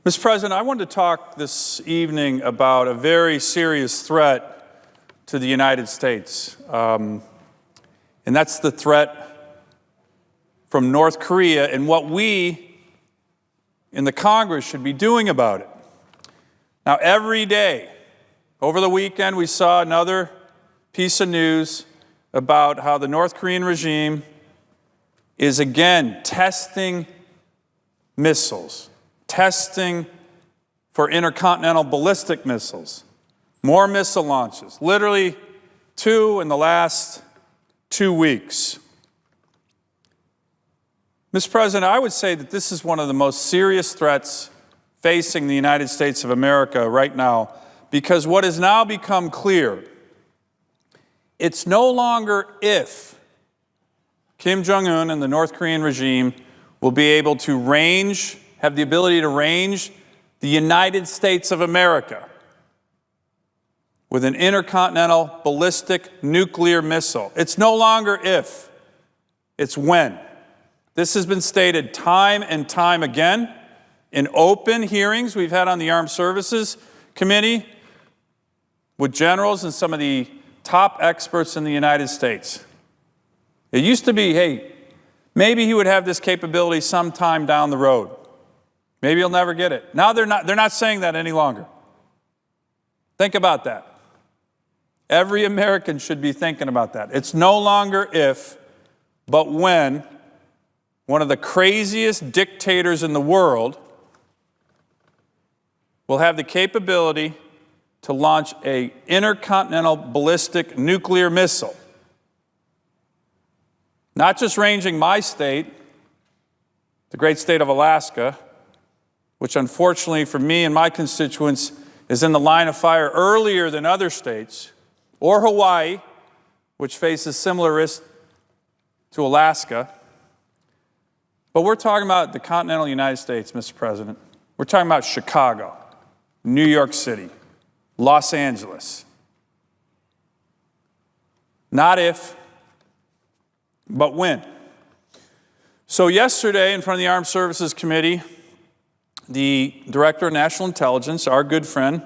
Mr. President, I wanted to talk this evening about a very serious threat to the United States, and that's the threat from North Korea and what we in the Congress should be doing about it. Now, every day, over the weekend, we saw another piece of news about how the North Korean regime is again testing missiles, testing for intercontinental ballistic missiles, more missile launches, literally 2 in the last 2 weeks. Mr. President, I would say that this is one of the most serious threats facing the United States of America right now, because what has now become clear, it's no longer if Kim Jong-un and the North Korean regime will be able to have the ability to range the United States of America with an intercontinental ballistic nuclear missile. It's no longer if, it's when. This has been stated time and time again in open hearings we've had on the Armed Services Committee with generals and some of the top experts in the United States. It used to be, hey, maybe he would have this capability sometime down the road. Maybe he'll never get it. Now they're not saying that any longer. Think about that. Every American should be thinking about that. It's no longer if, but when one of the craziest dictators in the world will have the capability to launch an intercontinental ballistic nuclear missile. Not just ranging my state, the great state of Alaska, which unfortunately for me and my constituents is in the line of fire earlier than other states, or Hawaii, which faces similar risks to Alaska. But we're talking about the continental United States, Mr. President. We're talking about Chicago, New York City, Los Angeles. Not if, but when. So yesterday, in front of the Armed Services Committee, the Director of National Intelligence, our good friend,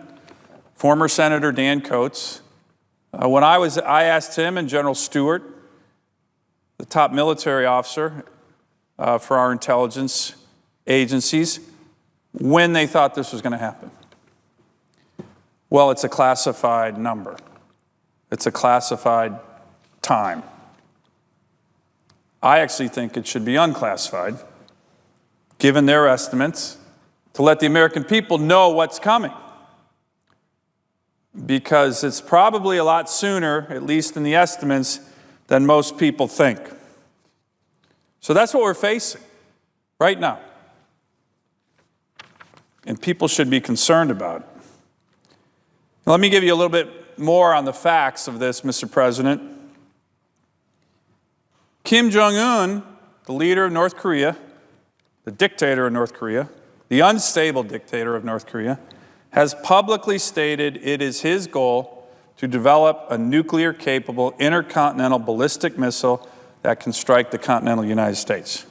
former Senator Dan Coates, I asked him and General Stewart, the top military officer for our intelligence agencies, when they thought this was going to happen. Well, it's a classified number. It's a classified time. I actually think it should be unclassified, given their estimates, to let the American people know what's coming. Because it's probably a lot sooner, at least in the estimates, than most people think. So that's what we're facing right now. And people should be concerned about it. Now, let me give you a little bit more on the facts of this, Mr. President. Kim Jong-un, the leader of North Korea, the dictator of North Korea, the unstable dictator of North Korea, has publicly stated it is his goal to develop a nuclear-capable intercontinental ballistic missile that can strike the continental United States.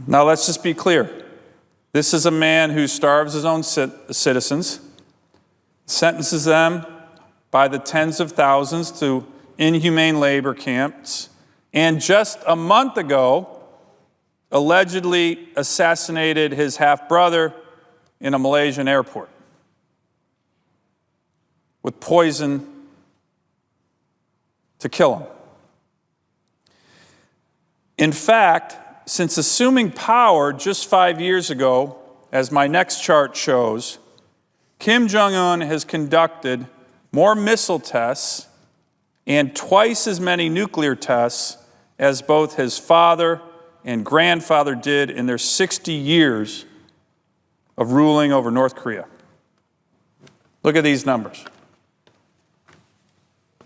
Now, let's just be clear. This is a man who starves his own citizens, sentences them by the tens of thousands to inhumane labor camps, and just a month ago, allegedly assassinated his half-brother in a Malaysian airport with poison to kill him. In fact, since assuming power just 5 years ago, as my next chart shows, Kim Jong-un has conducted more missile tests and twice as many nuclear tests as both his father and grandfather did in their 60 years of ruling over North Korea. Look at these numbers.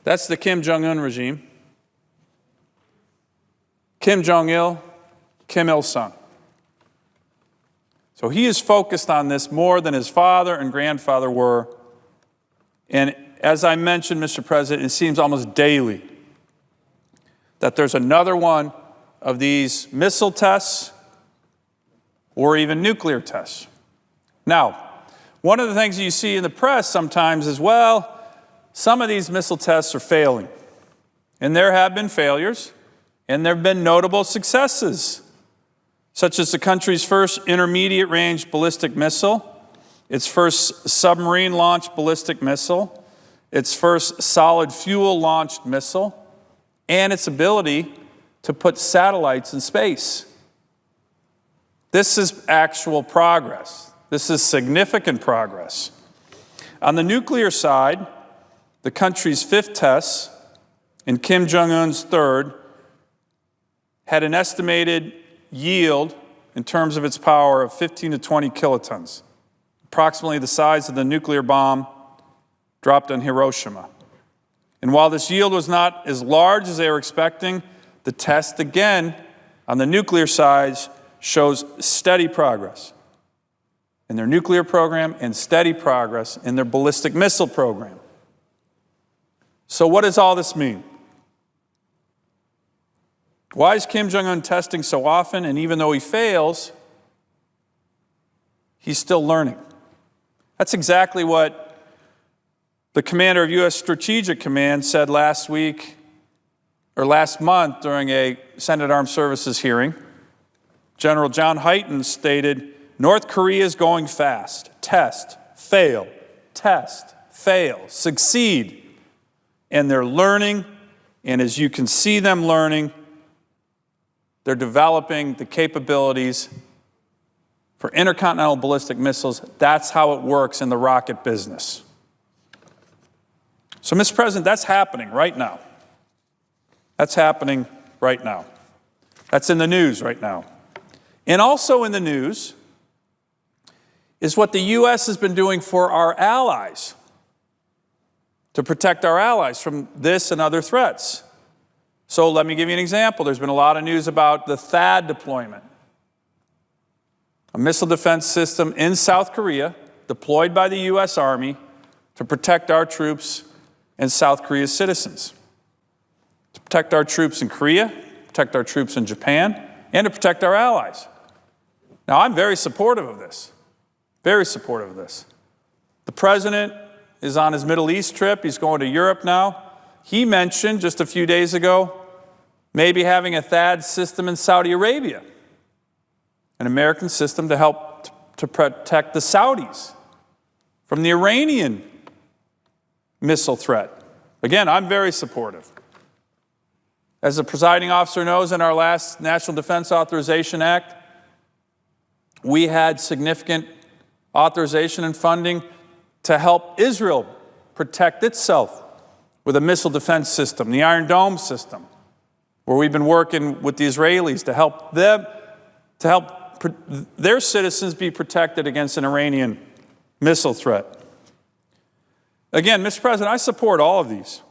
That's the Kim Jong-un regime. Kim Jong-il, Kim Il-sung. So he is focused on this more than his father and grandfather were. And as I mentioned, Mr. President, it seems almost daily that there's another one of these missile tests or even nuclear tests. Now, one of the things you see in the press sometimes is, well, some of these missile tests are failing. And there have been failures, and there have been notable successes, such as the country's first intermediate-range ballistic missile, its first submarine-launched ballistic missile, its first solid fuel-launched missile, and its ability to put satellites in space. This is actual progress. This is significant progress. On the nuclear side, the country's fifth test and Kim Jong-un's third had an estimated yield in terms of its power of 15 to 20 kilotons, approximately the size of the nuclear bomb dropped on Hiroshima. And while this yield was not as large as they were expecting, the test again on the nuclear side shows steady progress in their nuclear program and steady progress in their ballistic missile program. So what does all this mean? Why is Kim Jong-un testing so often? And even though he fails, he's still learning. That's exactly what the commander of U.S. Strategic Command said last month during a Senate Armed Services hearing. General John Hyten stated, North Korea is going fast. Test, fail, succeed. And they're learning, and as you can see them learning, they're developing the capabilities for intercontinental ballistic missiles. That's how it works in the rocket business. So, Mr. President, that's happening right now. That's happening right now. That's in the news right now. And also in the news is what the U.S. has been doing for our allies to protect our allies from this and other threats. So let me give you an example. There's been a lot of news about the THAAD deployment, a missile defense system in South Korea deployed by the U.S. Army to protect our troops and South Korea's citizens, to protect our troops in Korea, protect our troops in Japan, and to protect our allies. Now, I'm very supportive of this, very supportive of this. The president is on his Middle East trip. He's going to Europe now. He mentioned just a few days ago maybe having a THAAD system in Saudi Arabia, an American system to help to protect the Saudis from the Iranian missile threat. Again, I'm very supportive. As the presiding officer knows, in our last National Defense Authorization Act, we had significant authorization and funding to help Israel protect itself with a missile defense system, the Iron Dome system, where we've been working with the Israelis to help them, to help their citizens be protected against an Iranian missile threat. Again, Mr. President, I support all of these.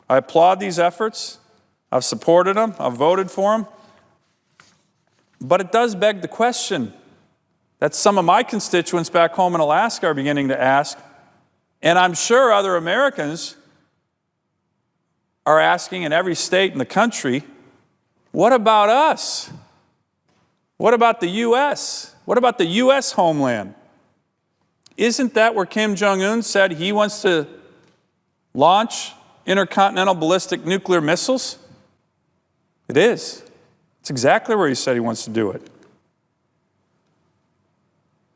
I applaud these efforts. I've supported them. I've voted for them. But it does beg the question that some of my constituents back home in Alaska are beginning to ask, and I'm sure other Americans are asking in every state in the country, what about us? What about the U.S.? What about the U.S. homeland? Isn't that where Kim Jong-un said he wants to launch intercontinental ballistic nuclear missiles? It is. It's exactly where he said he wants to do it.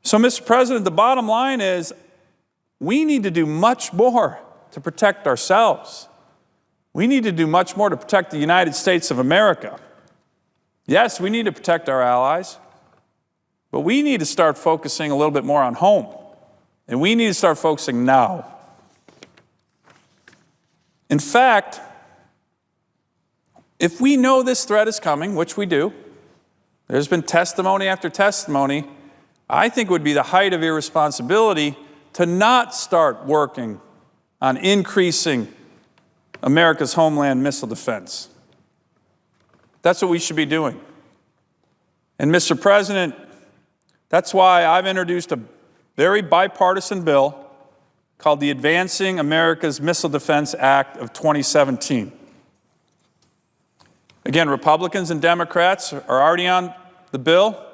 So, Mr. President, the bottom line is we need to do much more to protect ourselves. We need to do much more to protect the United States of America. Yes, we need to protect our allies, but we need to start focusing a little bit more on home. And we need to start focusing now. In fact, if we know this threat is coming, which we do, there's been testimony after testimony, I think it would be the height of irresponsibility to not start working on increasing America's homeland missile defense. That's what we should be doing. And Mr. President, that's why I've introduced a very bipartisan bill called the Advancing America's Missile Defense Act of 2017. Again, Republicans and Democrats are already on the bill.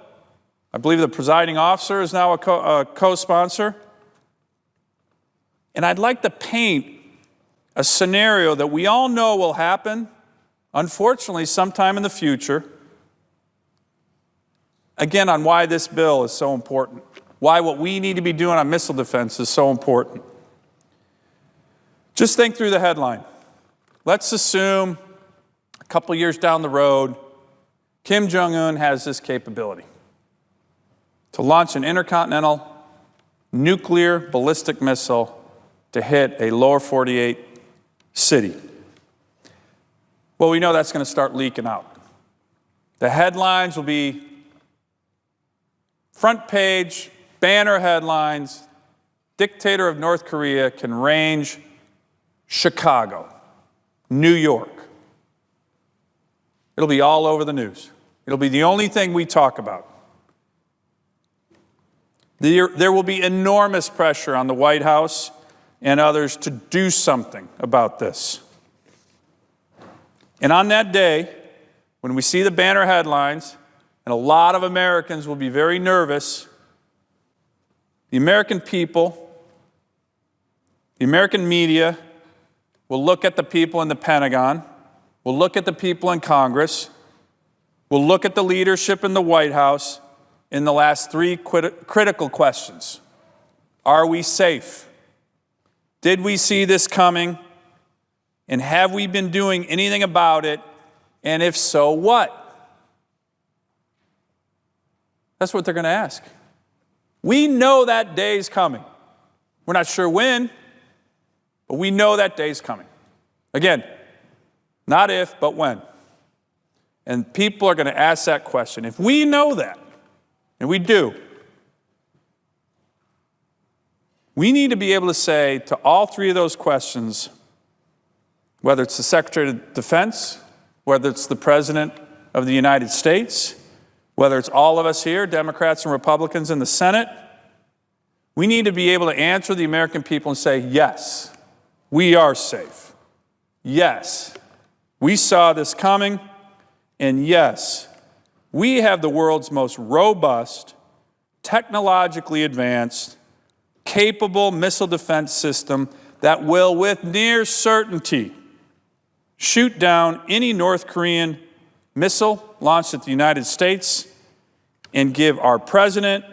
I believe the presiding officer is now a co-sponsor. And I'd like to paint a scenario that we all know will happen, unfortunately, sometime in the future, again, on why this bill is so important, why what we need to be doing on missile defense is so important. Just think through the headline. Let's assume a couple years down the road, Kim Jong-un has this capability to launch an intercontinental nuclear ballistic missile to hit a lower 48 city. Well, we know that's going to start leaking out. The headlines will be front page, banner headlines, dictator of North Korea can range Chicago, New York. It'll be all over the news. It'll be the only thing we talk about. There will be enormous pressure on the White House and others to do something about this. And on that day, when we see the banner headlines, and a lot of Americans will be very nervous, the American people, the American media will look at the people in the Pentagon, will look at the people in Congress, will look at the leadership in the White House in the last three critical questions. Are we safe? Did we see this coming? And have we been doing anything about it? And if so, what? That's what they're going to ask. We know that day's coming. We're not sure when, but we know that day's coming. Again, not if, but when. And people are going to ask that question. If we know that, and we do, we need to be able to say to all three of those questions, whether it's the Secretary of Defense, whether it's the President of the United States, whether it's all of us here, Democrats and Republicans in the Senate, we need to be able to answer the American people and say, yes, we are safe. Yes, we saw this coming. And yes, we have the world's most robust, technologically advanced, capable missile defense system that will, with near certainty, shoot down any North Korean missile launched at the United States and give our president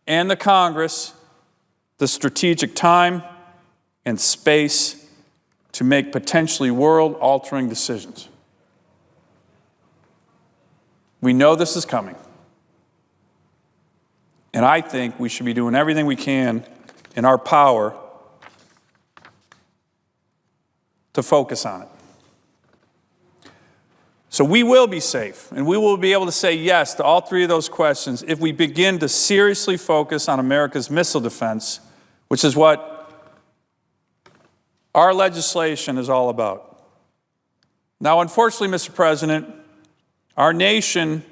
and the Congress the strategic time and space to make potentially world-altering decisions. We know this is coming. And I think we should be doing everything we can in our power to focus on it. So we will be safe, and we will be able to say yes to all three of those questions if we begin to seriously focus on America's missile defense, which is what our legislation is all about. Now, unfortunately, Mr. President, our nation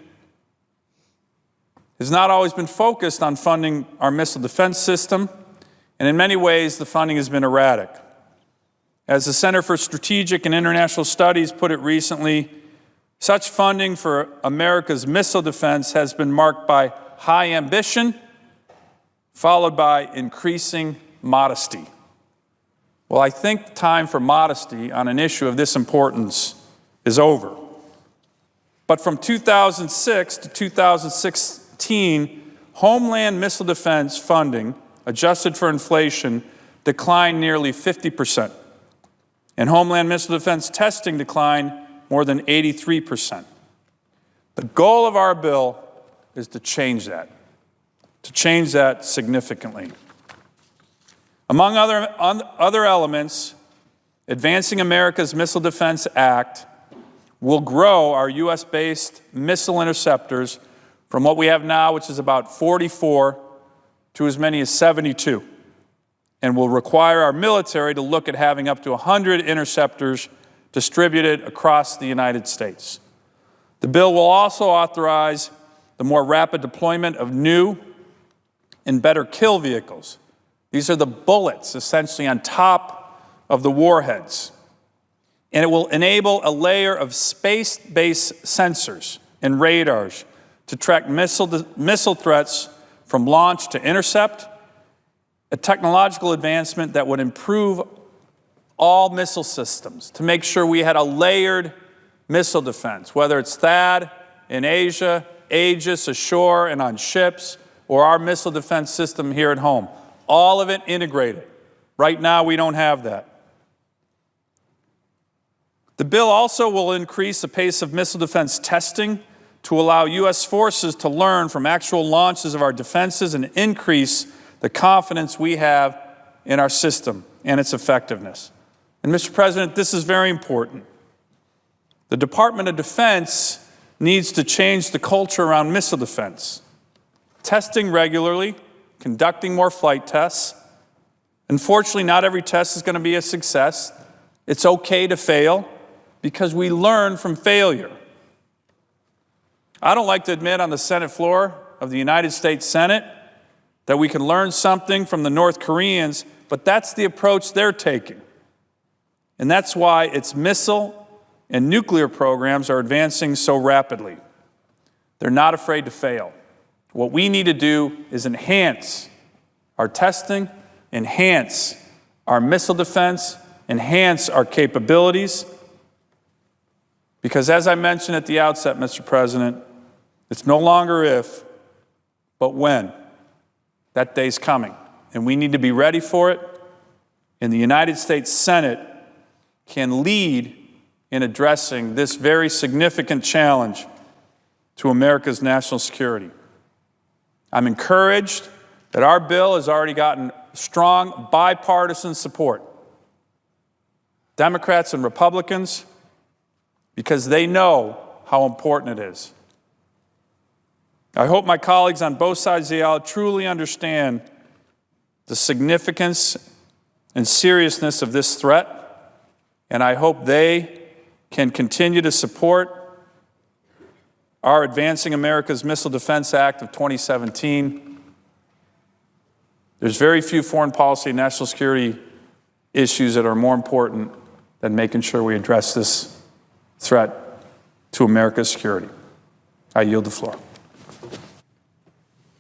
has not always been focused on funding our missile defense system, and in many ways, the funding has been erratic. As the Center for Strategic and International Studies put it recently, such funding for America's missile defense has been marked by high ambition, followed by increasing modesty. Well, I think the time for modesty on an issue of this importance is over. But from 2006 to 2016, Homeland Missile Defense funding, adjusted for inflation, declined nearly 50%. And Homeland Missile Defense testing declined more than 83%. The goal of our bill is to change that significantly. Among other elements, Advancing America's Missile Defense Act will grow our U.S.-based missile interceptors from what we have now, which is about 44, to as many as 72, and will require our military to look at having up to 100 interceptors distributed across the United States. The bill will also authorize the more rapid deployment of new and better kill vehicles. These are the bullets essentially on top of the warheads. And it will enable a layer of space-based sensors and radars to track missile threats from launch to intercept, a technological advancement that would improve all missile systems to make sure we had a layered missile defense, whether it's THAAD in Asia, Aegis ashore and on ships, or our missile defense system here at home. All of it integrated. Right now, we don't have that. The bill also will increase the pace of missile defense testing to allow U.S. forces to learn from actual launches of our defenses and increase the confidence we have in our system and its effectiveness. And Mr. President, this is very important. The Department of Defense needs to change the culture around missile defense. Testing regularly, conducting more flight tests. Unfortunately, not every test is going to be a success. It's okay to fail because we learn from failure. I don't like to admit on the Senate floor of the United States Senate that we can learn something from the North Koreans, but that's the approach they're taking. And that's why its missile and nuclear programs are advancing so rapidly. They're not afraid to fail. What we need to do is enhance our testing, enhance our missile defense, enhance our capabilities. Because as I mentioned at the outset, Mr. President, it's no longer if, but when. That day's coming, and we need to be ready for it. And the United States Senate can lead in addressing this very significant challenge to America's national security. I'm encouraged that our bill has already gotten strong bipartisan support. Democrats and Republicans, because they know how important it is. I hope my colleagues on both sides of the aisle truly understand the significance and seriousness of this threat, and I hope they can continue to support our Advancing America's Missile Defense Act of 2017. There's very few foreign policy and national security issues that are more important than making sure we address this threat to America's security. I yield the floor.